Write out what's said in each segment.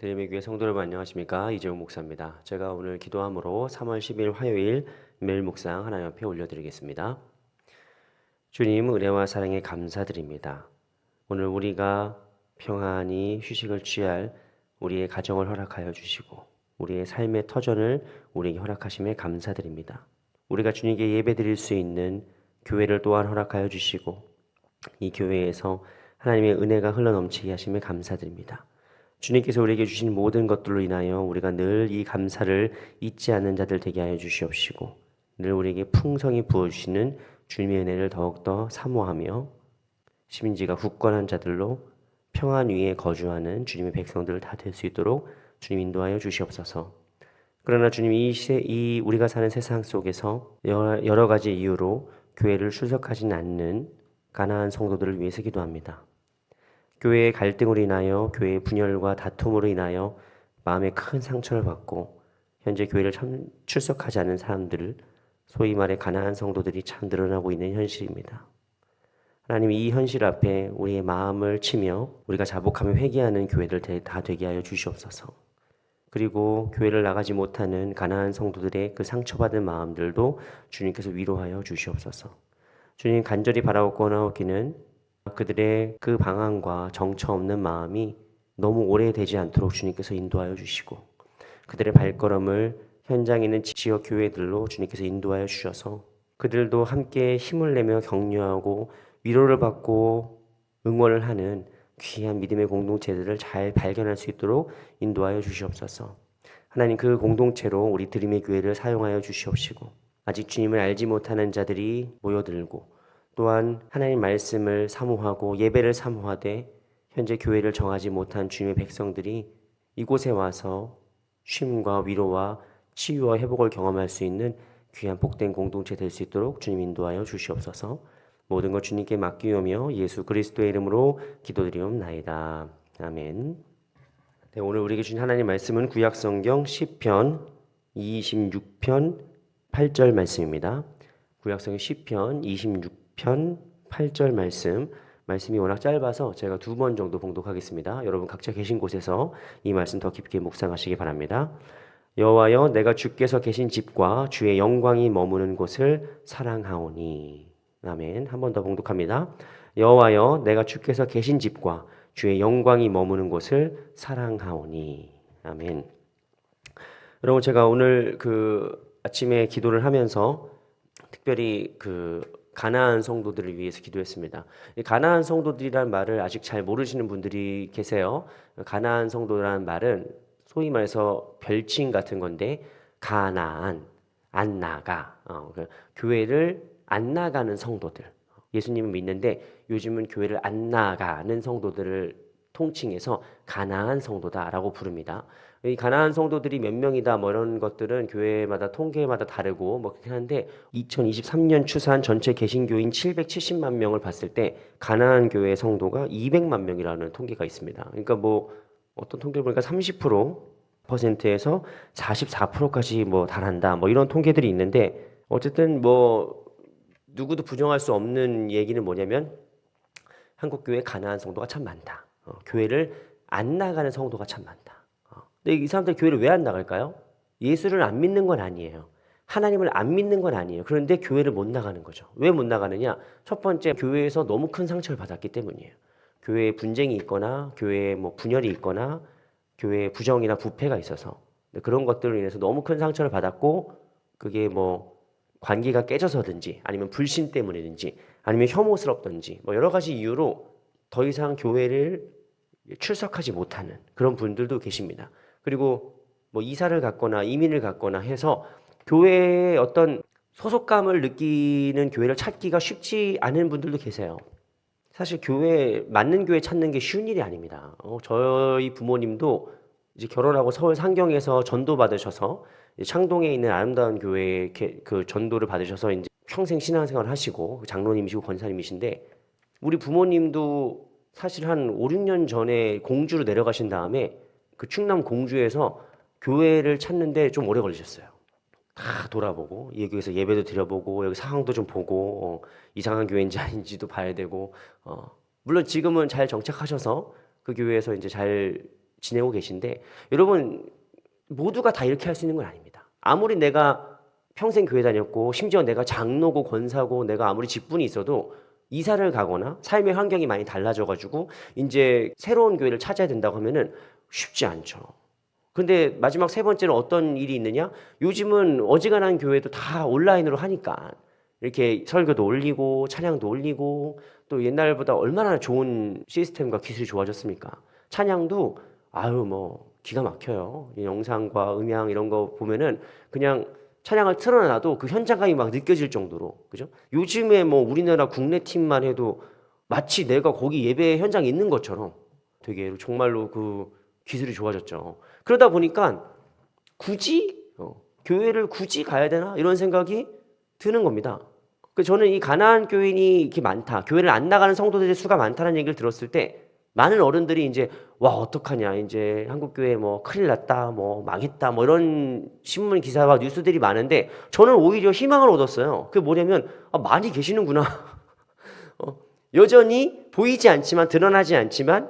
드림의 교회 성도 여러분 안녕하십니까? 이재용 목사입니다. 제가 오늘 기도함으로 3월 10일 화요일 매일 묵상 하나님 앞에 올려드리겠습니다. 주님 은혜와 사랑에 감사드립니다. 오늘 우리가 평안히 휴식을 취할 우리의 가정을 허락하여 주시고 우리의 삶의 터전을 우리에게 허락하심에 감사드립니다. 우리가 주님께 예배드릴 수 있는 교회를 또한 허락하여 주시고 이 교회에서 하나님의 은혜가 흘러넘치게 하심에 감사드립니다. 주님께서 우리에게 주신 모든 것들로 인하여 우리가 늘 이 감사를 잊지 않는 자들 되게 하여 주시옵시고 늘 우리에게 풍성히 부어주시는 주님의 은혜를 더욱더 사모하며 심지가 굳건한 자들로 평안 위에 거주하는 주님의 백성들 다 될 수 있도록 주님 인도하여 주시옵소서. 그러나 주님 이 우리가 사는 세상 속에서 여러 가지 이유로 교회를 출석하지 않는 가난한 성도들을 위해서 기도합니다. 교회의 갈등으로 인하여 교회의 분열과 다툼으로 인하여 마음에 큰 상처를 받고 현재 교회를 출석하지 않는 사람들을 소위 말해 가난한 성도들이 참 늘어나고 있는 현실입니다. 하나님 이 현실 앞에 우리의 마음을 치며 우리가 자복하며 회개하는 교회들 다 되게 하여 주시옵소서. 그리고 교회를 나가지 못하는 가난한 성도들의 그 상처받은 마음들도 주님께서 위로하여 주시옵소서. 주님 간절히 바라옵고나오기는 그들의 그 방황과 정처 없는 마음이 너무 오래되지 않도록 주님께서 인도하여 주시고 그들의 발걸음을 현장에 있는 지역 교회들로 주님께서 인도하여 주셔서 그들도 함께 힘을 내며 격려하고 위로를 받고 응원을 하는 귀한 믿음의 공동체들을 잘 발견할 수 있도록 인도하여 주시옵소서. 하나님 그 공동체로 우리 드림의 교회를 사용하여 주시옵시고 아직 주님을 알지 못하는 자들이 모여들고 또한 하나님 말씀을 사모하고 예배를 사모하되 현재 교회를 정하지 못한 주님의 백성들이 이곳에 와서 쉼과 위로와 치유와 회복을 경험할 수 있는 귀한 복된 공동체 될 수 있도록 주님 인도하여 주시옵소서. 모든 것 주님께 맡기오며 예수 그리스도의 이름으로 기도드리옵나이다. 아멘. 네, 오늘 우리에게 주신 하나님 말씀은 구약성경 시편 26편 8절 말씀입니다. 구약성경 시편 26편 8절 말씀이 워낙 짧아서 제가 2번 정도 봉독하겠습니다. 여러분 각자 계신 곳에서 이 말씀 더 깊게 묵상하시기 바랍니다. 여호와여 내가 주께서 계신 집과 주의 영광이 머무는 곳을 사랑하오니. 아멘. 한 번 더 봉독합니다. 여호와여 내가 주께서 계신 집과 주의 영광이 머무는 곳을 사랑하오니. 아멘. 여러분 제가 오늘 아침에 기도를 하면서 특별히 가나안 성도들을 위해서 기도했습니다. 이 가나안 성도들이라는 말을 아직 잘 모르시는 분들이 계세요. 가나안 성도라는 말은 소위 말해서 별칭 같은 건데 가나안, 안 나가, 교회를 안 나가는 성도들. 예수님을 믿는데 요즘은 교회를 안 나가는 성도들을 통칭해서 가나안 성도다라고 부릅니다. 이 가나안 성도들이 몇 명이다 뭐 이런 것들은 교회마다 통계마다 다르고 뭐 그렇긴 한데 2023년 추산 전체 개신교인 770만 명을 봤을 때 가나안 교회 성도가 200만 명이라는 통계가 있습니다. 그러니까 뭐 어떤 통계를 보니까 30%에서 44%까지 뭐 달한다 뭐 이런 통계들이 있는데 어쨌든 뭐 누구도 부정할 수 없는 얘기는 뭐냐면 한국 교회 가나안 성도가 참 많다. 교회를 안 나가는 성도가 참 많다. 근데 이 사람들 교회를 왜 안 나갈까요? 예수를 안 믿는 건 아니에요. 하나님을 안 믿는 건 아니에요. 그런데 교회를 못 나가는 거죠. 왜 못 나가느냐? 첫 번째 교회에서 너무 큰 상처를 받았기 때문이에요. 교회에 분쟁이 있거나 교회에 뭐 분열이 있거나 교회에 부정이나 부패가 있어서 그런 것들로 인해서 너무 큰 상처를 받았고 그게 뭐 관계가 깨져서든지 아니면 불신 때문이든지 아니면 혐오스럽든지 뭐 여러 가지 이유로 더 이상 교회를 출석하지 못하는 그런 분들도 계십니다. 그리고 뭐 이사를 갔거나 이민을 갔거나 해서 교회에 어떤 소속감을 느끼는 교회를 찾기가 쉽지 않은 분들도 계세요. 사실 맞는 교회 찾는 게 쉬운 일이 아닙니다. 저희 부모님도 이제 결혼하고 서울 상경에서 전도 받으셔서 창동에 있는 아름다운 교회에 그 전도를 받으셔서 이제 평생 신앙생활을 하시고 장로님이시고 권사님이신데 우리 부모님도 사실 한 5, 6년 전에 공주로 내려가신 다음에 그 충남 공주에서 교회를 찾는데 좀 오래 걸리셨어요. 다 돌아보고 여기에서 예배도 드려보고 여기 상황도 좀 보고 이상한 교회인지 아닌지도 봐야 되고 물론 지금은 잘 정착하셔서 그 교회에서 이제 잘 지내고 계신데 여러분 모두가 다 이렇게 할 수 있는 건 아닙니다. 아무리 내가 평생 교회 다녔고 심지어 내가 장로고 권사고 내가 아무리 직분이 있어도 이사를 가거나 삶의 환경이 많이 달라져가지고 이제 새로운 교회를 찾아야 된다고 하면은 쉽지 않죠. 근데 마지막 세 번째는 어떤 일이 있느냐? 요즘은 어지간한 교회도 다 온라인으로 하니까 이렇게 설교도 올리고 찬양도 올리고 또 옛날보다 얼마나 좋은 시스템과 기술이 좋아졌습니까? 찬양도 아유 뭐 기가 막혀요. 이 영상과 음향 이런 거 보면은 그냥 찬양을 틀어놔도 그 현장감이 막 느껴질 정도로 그죠? 요즘에 뭐 우리나라 국내 팀만 해도 마치 내가 거기 예배 현장에 있는 것처럼 되게 정말로 그 기술이 좋아졌죠. 그러다 보니까 굳이 교회를 굳이 가야 되나 이런 생각이 드는 겁니다. 저는 이 가나안 교인이 이렇게 많다, 교회를 안 나가는 성도들의 수가 많다는 얘기를 들었을 때 많은 어른들이 이제 와 어떡하냐 이제 한국 교회 뭐 큰일 났다 뭐 망했다 뭐 이런 신문 기사와 뉴스들이 많은데 저는 오히려 희망을 얻었어요. 그게 뭐냐면 많이 계시는구나. 여전히 보이지 않지만 드러나지 않지만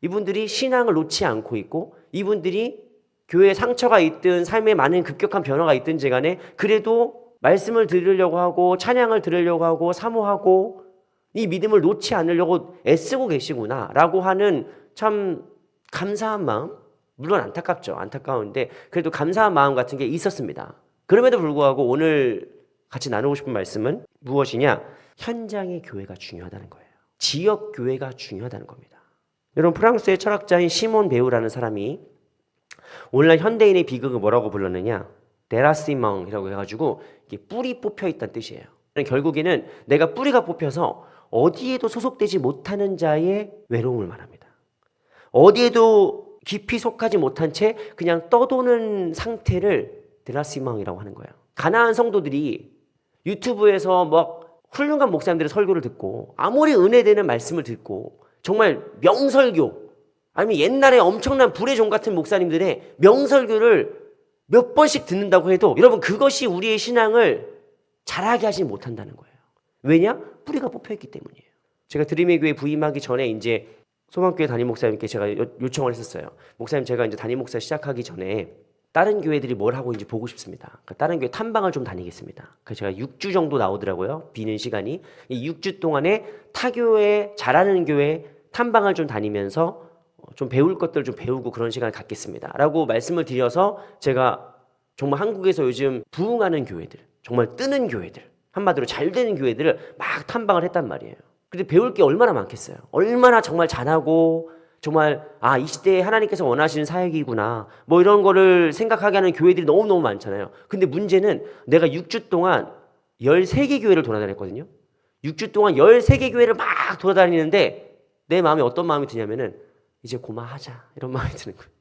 이분들이 신앙을 놓지 않고 있고 이분들이 교회에 상처가 있든 삶에 많은 급격한 변화가 있든지 간에 그래도 말씀을 들으려고 하고 찬양을 들으려고 하고 사모하고 이 믿음을 놓지 않으려고 애쓰고 계시구나라고 하는 참 감사한 마음, 물론 안타깝죠. 안타까운데 그래도 감사한 마음 같은 게 있었습니다. 그럼에도 불구하고 오늘 같이 나누고 싶은 말씀은 무엇이냐? 현장의 교회가 중요하다는 거예요. 지역 교회가 중요하다는 겁니다. 여러분 프랑스의 철학자인 시몬 베우라는 사람이 오늘날 현대인의 비극을 뭐라고 불렀느냐? 데라시망이라고 해가지고 이게 뿌리 뽑혀 있다는 뜻이에요. 결국에는 내가 뿌리가 뽑혀서 어디에도 소속되지 못하는 자의 외로움을 말합니다. 어디에도 깊이 속하지 못한 채 그냥 떠도는 상태를 데라시망이라고 하는 거예요. 가나안 성도들이 유튜브에서 막 훌륭한 목사님들의 설교를 듣고 아무리 은혜되는 말씀을 듣고 정말 명설교 아니면 옛날에 엄청난 불의 종 같은 목사님들의 명설교를 몇 번씩 듣는다고 해도 여러분 그것이 우리의 신앙을 자라게 하지 못한다는 거예요. 왜냐? 뿌리가 뽑혀있기 때문이에요. 제가 드림의 교회 부임하기 전에 이제 소망교회 담임 목사님께 제가 요청을 했었어요. 목사님 제가 이제 담임 목사 시작하기 전에 다른 교회들이 뭘 하고 있는지 보고 싶습니다. 그러니까 다른 교회 탐방을 좀 다니겠습니다. 그래서 제가 6주 정도 나오더라고요. 비는 시간이. 이 6주 동안에 타 교회, 잘하는 교회 탐방을 좀 다니면서 좀 배울 것들 좀 배우고 그런 시간을 갖겠습니다. 라고 말씀을 드려서 제가 정말 한국에서 요즘 부흥하는 교회들, 정말 뜨는 교회들, 한마디로 잘 되는 교회들을 막 탐방을 했단 말이에요. 근데 배울 게 얼마나 많겠어요. 얼마나 정말 잘하고 정말 이 시대에 하나님께서 원하시는 사역이구나 뭐 이런 거를 생각하게 하는 교회들이 너무너무 많잖아요. 근데 문제는 내가 6주 동안 13개 교회를 돌아다녔거든요. 6주 동안 13개 교회를 막 돌아다니는데 내 마음에 어떤 마음이 드냐면은 이제 고마하자 이런 마음이 드는 거예요.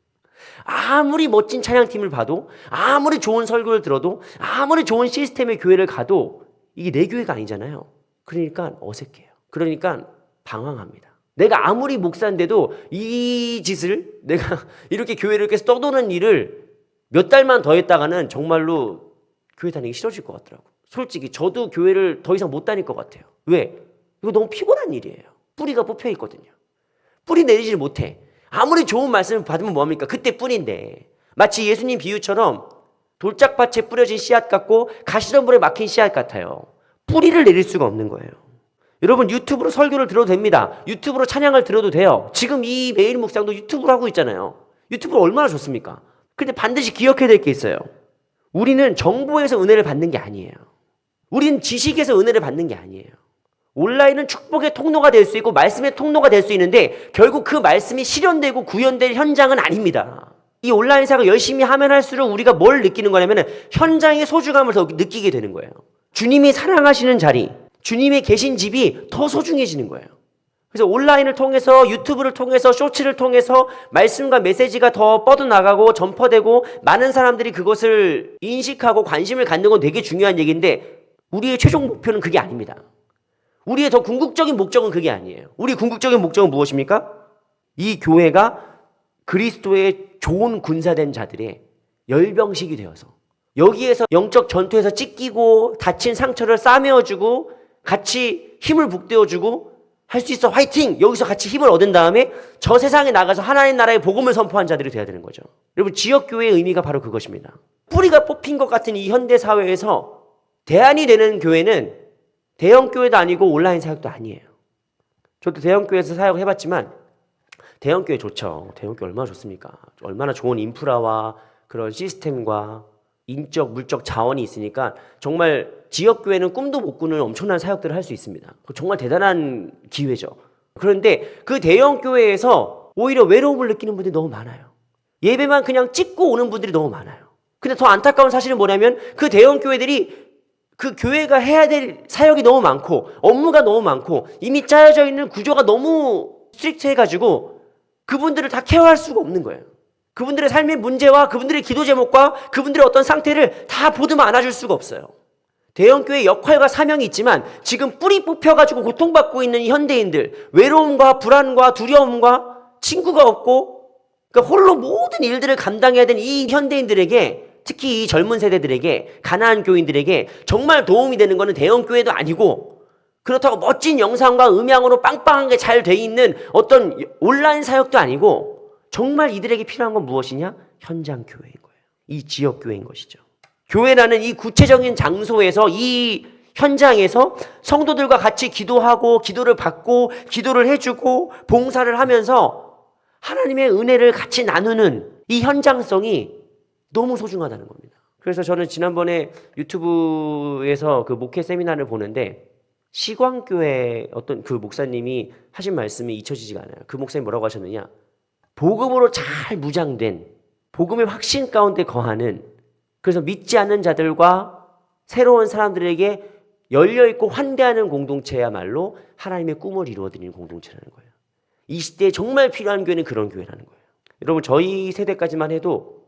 아무리 멋진 찬양팀을 봐도 아무리 좋은 설교를 들어도 아무리 좋은 시스템의 교회를 가도 이게 내 교회가 아니잖아요. 그러니까 어색해요. 그러니까 방황합니다. 내가 아무리 목사인데도 이 짓을 내가 이렇게 교회를 이렇게 떠도는 일을 몇 달만 더 했다가는 정말로 교회 다니기 싫어질 것 같더라고. 솔직히 저도 교회를 더 이상 못 다닐 것 같아요. 왜? 이거 너무 피곤한 일이에요. 뿌리가 뽑혀 있거든요. 뿌리 내리질 못해. 아무리 좋은 말씀을 받으면 뭐합니까? 그때 뿐인데 마치 예수님 비유처럼 돌짝밭에 뿌려진 씨앗 같고 가시덤불에 막힌 씨앗 같아요. 뿌리를 내릴 수가 없는 거예요. 여러분 유튜브로 설교를 들어도 됩니다. 유튜브로 찬양을 들어도 돼요. 지금 이 매일 묵상도 유튜브로 하고 있잖아요. 유튜브가 얼마나 좋습니까? 근데 반드시 기억해야 될 게 있어요. 우리는 정보에서 은혜를 받는 게 아니에요. 우리는 지식에서 은혜를 받는 게 아니에요. 온라인은 축복의 통로가 될 수 있고 말씀의 통로가 될 수 있는데 결국 그 말씀이 실현되고 구현될 현장은 아닙니다. 이 온라인 사역을 열심히 하면 할수록 우리가 뭘 느끼는 거냐면 현장의 소중함을 더 느끼게 되는 거예요. 주님이 사랑하시는 자리, 주님이 계신 집이 더 소중해지는 거예요. 그래서 온라인을 통해서 유튜브를 통해서 쇼츠를 통해서 말씀과 메시지가 더 뻗어나가고 전파되고 많은 사람들이 그것을 인식하고 관심을 갖는 건 되게 중요한 얘기인데 우리의 최종 목표는 그게 아닙니다. 우리의 더 궁극적인 목적은 그게 아니에요. 우리 궁극적인 목적은 무엇입니까? 이 교회가 그리스도의 좋은 군사된 자들의 열병식이 되어서 여기에서 영적 전투에서 찢기고 다친 상처를 싸매어주고 같이 힘을 북돋워주고 할 수 있어, 화이팅! 여기서 같이 힘을 얻은 다음에 저 세상에 나가서 하나님 나라의 복음을 선포한 자들이 돼야 되는 거죠. 여러분, 지역교회의 의미가 바로 그것입니다. 뿌리가 뽑힌 것 같은 이 현대사회에서 대안이 되는 교회는 대형교회도 아니고 온라인 사역도 아니에요. 저도 대형교회에서 사역을 해봤지만 대형교회 좋죠. 대형교회 얼마나 좋습니까? 얼마나 좋은 인프라와 그런 시스템과 인적, 물적 자원이 있으니까 정말 지역교회는 꿈도 못 꾸는 엄청난 사역들을 할 수 있습니다. 정말 대단한 기회죠. 그런데 그 대형교회에서 오히려 외로움을 느끼는 분들이 너무 많아요. 예배만 그냥 찍고 오는 분들이 너무 많아요. 근데 더 안타까운 사실은 뭐냐면 그 대형교회들이 그 교회가 해야 될 사역이 너무 많고 업무가 너무 많고 이미 짜여져 있는 구조가 너무 스트릭트해가지고 그분들을 다 케어할 수가 없는 거예요. 그분들의 삶의 문제와 그분들의 기도 제목과 그분들의 어떤 상태를 다 보듬어 안아줄 수가 없어요. 대형교회의 역할과 사명이 있지만 지금 뿌리 뽑혀가지고 고통받고 있는 이 현대인들, 외로움과 불안과 두려움과 친구가 없고 그러니까 홀로 모든 일들을 감당해야 되는 이 현대인들에게, 특히 이 젊은 세대들에게, 가난한 교인들에게 정말 도움이 되는 것은 대형교회도 아니고 그렇다고 멋진 영상과 음향으로 빵빵한 게 잘 돼 있는 어떤 온라인 사역도 아니고 정말 이들에게 필요한 건 무엇이냐? 현장 교회인 거예요. 이 지역 교회인 것이죠. 교회라는 이 구체적인 장소에서, 이 현장에서 성도들과 같이 기도하고 기도를 받고 기도를 해주고 봉사를 하면서 하나님의 은혜를 같이 나누는 이 현장성이 너무 소중하다는 겁니다. 그래서 저는 지난번에 유튜브에서 그 목회 세미나를 보는데 시광교회 어떤 그 목사님이 하신 말씀이 잊혀지지가 않아요. 그 목사님이 뭐라고 하셨느냐? 복음으로 잘 무장된, 복음의 확신 가운데 거하는, 그래서 믿지 않는 자들과 새로운 사람들에게 열려있고 환대하는 공동체야말로 하나님의 꿈을 이루어드리는 공동체라는 거예요. 이 시대에 정말 필요한 교회는 그런 교회라는 거예요. 여러분, 저희 세대까지만 해도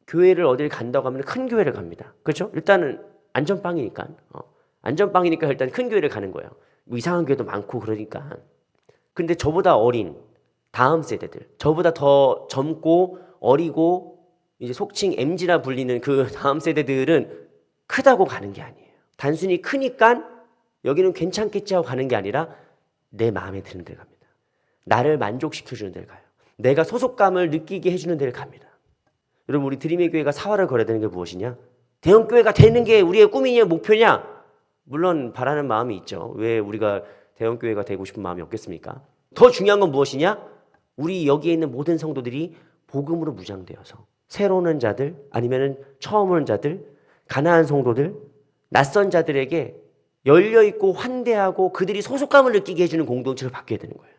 교회를 어딜 간다고 하면 큰 교회를 갑니다. 그렇죠? 일단은 안전빵이니까. 안전빵이니까 일단 큰 교회를 가는 거예요. 뭐 이상한 교회도 많고 그러니까. 근데 저보다 어린 다음 세대들, 저보다 더 젊고 어리고 이제 속칭 MZ라 불리는 그 다음 세대들은 크다고 가는 게 아니에요. 단순히 크니까 여기는 괜찮겠지 하고 가는 게 아니라 내 마음에 드는 데를 갑니다. 나를 만족시켜주는 데를 가요. 내가 소속감을 느끼게 해주는 데를 갑니다. 여러분, 우리 드림의 교회가 사활을 걸어야 되는 게 무엇이냐? 대형교회가 되는 게 우리의 꿈이냐 목표냐? 물론 바라는 마음이 있죠. 왜 우리가 대형교회가 되고 싶은 마음이 없겠습니까? 더 중요한 건 무엇이냐? 우리 여기에 있는 모든 성도들이 복음으로 무장되어서 새로 오는 자들, 아니면 처음 오는 자들, 가난한 성도들, 낯선 자들에게 열려있고 환대하고 그들이 소속감을 느끼게 해주는 공동체를 바뀌어야 되는 거예요.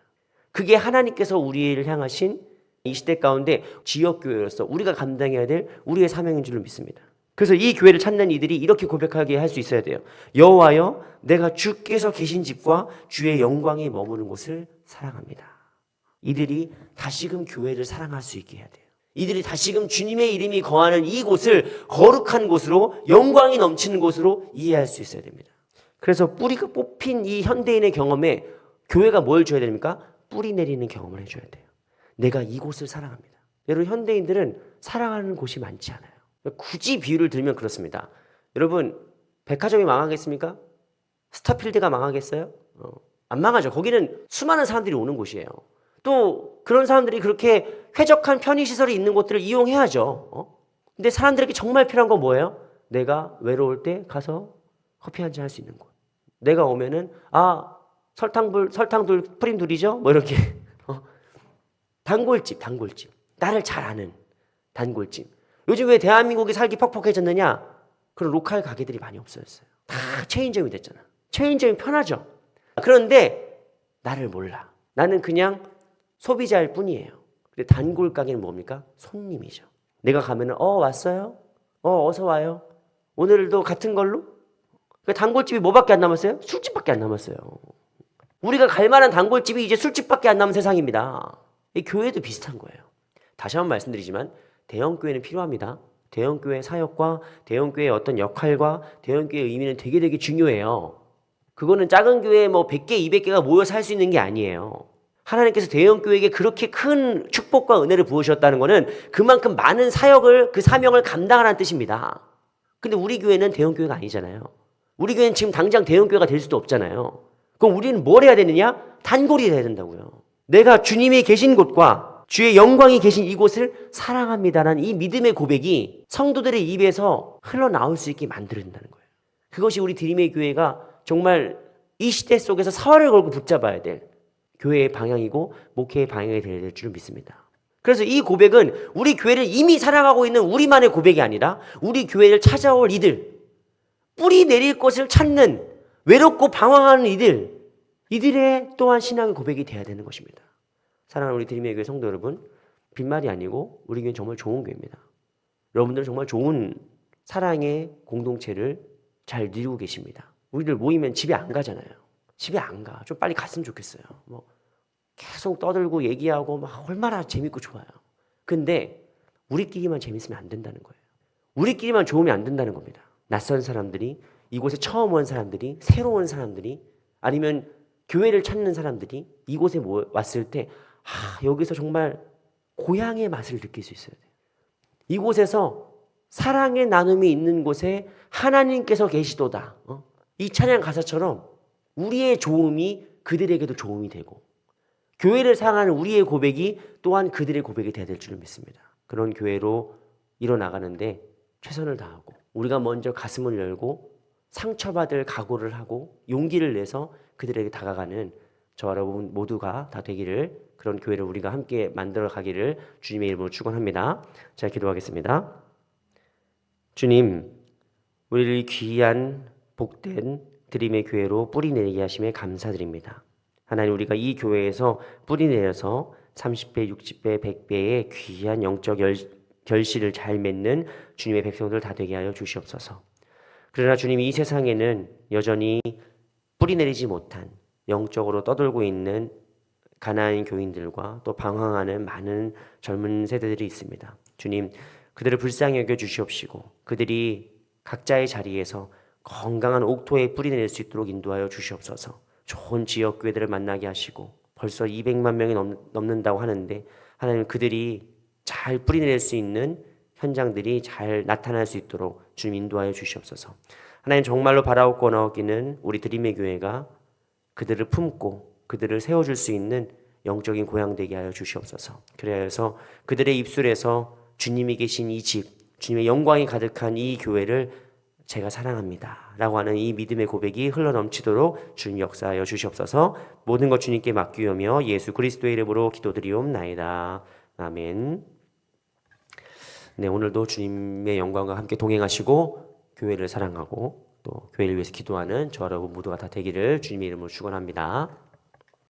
그게 하나님께서 우리를 향하신 이 시대 가운데 지역교회로서 우리가 감당해야 될 우리의 사명인 줄로 믿습니다. 그래서 이 교회를 찾는 이들이 이렇게 고백하게 할 수 있어야 돼요. 여호와여, 내가 주께서 계신 집과 주의 영광이 머무는 곳을 사랑합니다. 이들이 다시금 교회를 사랑할 수 있게 해야 돼요. 이들이 다시금 주님의 이름이 거하는 이곳을 거룩한 곳으로, 영광이 넘치는 곳으로 이해할 수 있어야 됩니다. 그래서 뿌리가 뽑힌 이 현대인의 경험에 교회가 뭘 줘야 됩니까? 뿌리 내리는 경험을 해줘야 돼요. 내가 이곳을 사랑합니다. 여러분, 현대인들은 사랑하는 곳이 많지 않아요. 굳이 비유를 들면 그렇습니다. 여러분, 백화점이 망하겠습니까? 스타필드가 망하겠어요? 안 망하죠. 거기는 수많은 사람들이 오는 곳이에요. 또 그런 사람들이 그렇게 쾌적한 편의시설이 있는 곳들을 이용해야죠. 근데 사람들에게 정말 필요한 건 뭐예요? 내가 외로울 때 가서 커피 한잔 할 수 있는 곳. 내가 오면은 설탕둘 프림둘이죠? 뭐 이렇게 단골집. 나를 잘 아는 단골집. 요즘 왜 대한민국이 살기 퍽퍽해졌느냐? 그런 로컬 가게들이 많이 없어졌어요. 다 체인점이 됐잖아. 체인점이 편하죠. 그런데 나를 몰라. 나는 그냥 소비자일 뿐이에요. 근데 단골 가게는 뭡니까? 손님이죠. 내가 가면은 왔어요? 어서 와요. 오늘도 같은 걸로? 단골집이 뭐밖에 안 남았어요? 술집밖에 안 남았어요. 우리가 갈 만한 단골집이 이제 술집밖에 안 남은 세상입니다. 이 교회도 비슷한 거예요. 다시 한번 말씀드리지만 대형교회는 필요합니다. 대형교회 사역과 대형교회의 어떤 역할과 대형교회의 의미는 되게 중요해요. 그거는 작은 교회에 뭐 100개, 200개가 모여서 할 수 있는 게 아니에요. 하나님께서 대형교회에게 그렇게 큰 축복과 은혜를 부으셨다는 것은 그만큼 많은 사역을, 그 사명을 감당하라는 뜻입니다. 근데 우리 교회는 대형교회가 아니잖아요. 우리 교회는 지금 당장 대형교회가 될 수도 없잖아요. 그럼 우리는 뭘 해야 되느냐? 단골이 돼야 된다고요. 내가 주님이 계신 곳과 주의 영광이 계신 이곳을 사랑합니다라는 이 믿음의 고백이 성도들의 입에서 흘러나올 수 있게 만들어진다는 거예요. 그것이 우리 드림의 교회가 정말 이 시대 속에서 사활을 걸고 붙잡아야 될 교회의 방향이고 목회의 방향이 될 줄 믿습니다. 그래서 이 고백은 우리 교회를 이미 사랑하고 있는 우리만의 고백이 아니라 우리 교회를 찾아올 이들, 뿌리 내릴 것을 찾는 외롭고 방황하는 이들의 또한 신앙의 고백이 돼야 되는 것입니다. 사랑하는 우리 드림의 교회 성도 여러분, 빈말이 아니고 우리 교회는 정말 좋은 교회입니다. 여러분들은 정말 좋은 사랑의 공동체를 잘 누리고 계십니다. 우리들 모이면 집에 안 가잖아요. 집에 안 가. 좀 빨리 갔으면 좋겠어요. 계속 떠들고 얘기하고 막 얼마나 재밌고 좋아요. 근데 우리끼리만 재밌으면 안 된다는 거예요. 우리끼리만 좋으면 안 된다는 겁니다. 낯선 사람들이, 이곳에 처음 온 사람들이, 새로운 사람들이, 아니면 교회를 찾는 사람들이 이곳에 왔을 때 여기서 정말 고향의 맛을 느낄 수 있어야 돼요. 이곳에서 사랑의 나눔이 있는 곳에 하나님께서 계시도다. 이 찬양 가사처럼 우리의 좋음이 그들에게도 좋음이 되고 교회를 사랑하는 우리의 고백이 또한 그들의 고백이 되어야 될 줄을 믿습니다. 그런 교회로 일어나가는데 최선을 다하고 우리가 먼저 가슴을 열고 상처받을 각오를 하고 용기를 내서 그들에게 다가가는 저와 여러분 모두가 다 되기를, 그런 교회를 우리가 함께 만들어 가기를 주님의 이름으로 축원합니다. 자, 기도하겠습니다. 주님, 우리를 귀한 복된 드림의 교회로 뿌리 내리게 하심에 감사드립니다. 하나님, 우리가 이 교회에서 뿌리 내려서 30배, 60배, 100배의 귀한 영적 결실을 잘 맺는 주님의 백성들 다 되게 하여 주시옵소서. 그러나 주님, 이 세상에는 여전히 뿌리 내리지 못한 영적으로 떠돌고 있는 가난한 교인들과 또 방황하는 많은 젊은 세대들이 있습니다. 주님, 그들을 불쌍히 여겨 주시옵시고 그들이 각자의 자리에서 건강한 옥토에 뿌리 내릴 수 있도록 인도하여 주시옵소서. 좋은 지역 교회들을 만나게 하시고 벌써 200만 명이 넘는다고 하는데 하나님, 그들이 잘 뿌리 내릴 수 있는 현장들이 잘 나타날 수 있도록 주님 인도하여 주시옵소서. 하나님, 정말로 바라옵고 나오기는 우리 드림의 교회가 그들을 품고 그들을 세워줄 수 있는 영적인 고향 되게 하여 주시옵소서. 그래서 그들의 입술에서 주님이 계신 이 집, 주님의 영광이 가득한 이 교회를 제가 사랑합니다 라고 하는 이 믿음의 고백이 흘러넘치도록 주님 역사하여 주시옵소서. 모든 것 주님께 맡기오며 예수 그리스도의 이름으로 기도드리옵나이다. 아멘. 네, 오늘도 주님의 영광과 함께 동행하시고 교회를 사랑하고 또 교회를 위해서 기도하는 저와 여러분 모두가 다 되기를 주님의 이름으로 축원합니다.